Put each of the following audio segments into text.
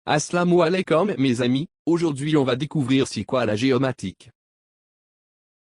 Assalamu alaikum mes amis, aujourd'hui on va découvrir c'est quoi la géomatique.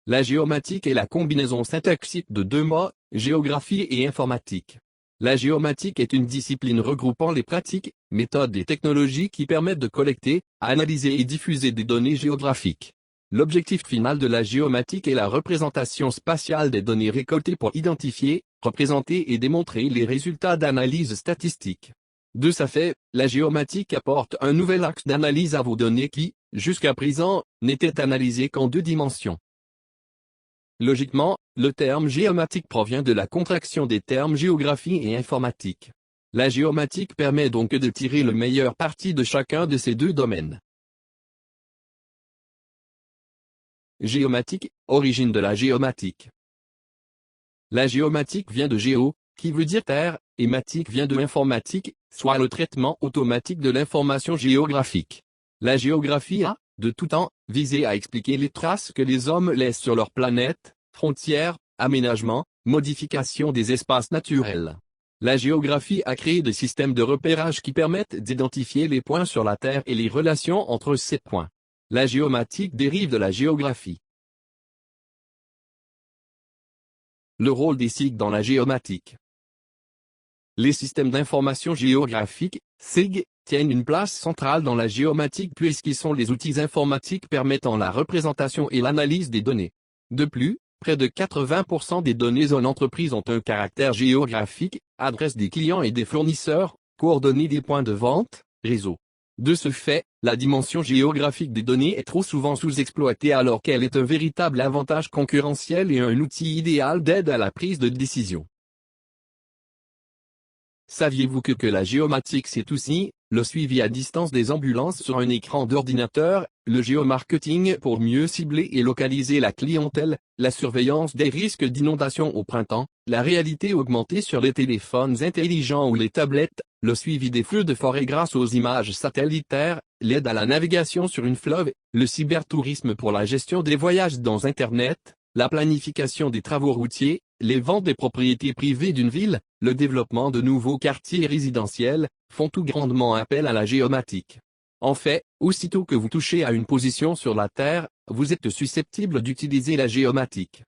La géomatique est la combinaison syntaxique de deux mots, géographie et informatique. La géomatique est une discipline regroupant les pratiques, méthodes et technologies qui permettent de collecter, analyser et diffuser des données géographiques. L'objectif final de la géomatique est la représentation spatiale des données récoltées pour identifier, représenter et démontrer les résultats d'analyse statistique. De ce fait, la géomatique apporte un nouvel axe d'analyse à vos données qui, jusqu'à présent, n'étaient analysées qu'en deux dimensions. Logiquement, le terme géomatique provient de la contraction des termes géographie et informatique. La géomatique permet donc de tirer le meilleur parti de chacun de ces deux domaines. Géomatique, origine de la géomatique. La géomatique vient de géo, qui veut dire terre, et matique vient de informatique, soit le traitement automatique de l'information géographique. La géographie a, de tout temps, visé à expliquer les traces que les hommes laissent sur leur planète, frontières, aménagements, modifications des espaces naturels. La géographie a créé des systèmes de repérage qui permettent d'identifier les points sur la Terre et les relations entre ces points. La géomatique dérive de la géographie. Le rôle des SIG dans la géomatique. Les systèmes d'information géographique, SIG, tiennent une place centrale dans la géomatique puisqu'ils sont les outils informatiques permettant la représentation et l'analyse des données. De plus, près de 80% des données en entreprise ont un caractère géographique, adresse des clients et des fournisseurs, coordonnées des points de vente, réseau. De ce fait, la dimension géographique des données est trop souvent sous-exploitée alors qu'elle est un véritable avantage concurrentiel et un outil idéal d'aide à la prise de décision. Saviez-vous que la géomatique c'est aussi le suivi à distance des ambulances sur un écran d'ordinateur, le géomarketing pour mieux cibler et localiser la clientèle, la surveillance des risques d'inondation au printemps, la réalité augmentée sur les téléphones intelligents ou les tablettes, le suivi des feux de forêt grâce aux images satellitaires, l'aide à la navigation sur une fleuve, le cybertourisme pour la gestion des voyages dans Internet, la planification des travaux routiers, les ventes des propriétés privées d'une ville, le développement de nouveaux quartiers résidentiels, font tout grandement appel à la géomatique. En fait, aussitôt que vous touchez à une position sur la Terre, vous êtes susceptible d'utiliser la géomatique.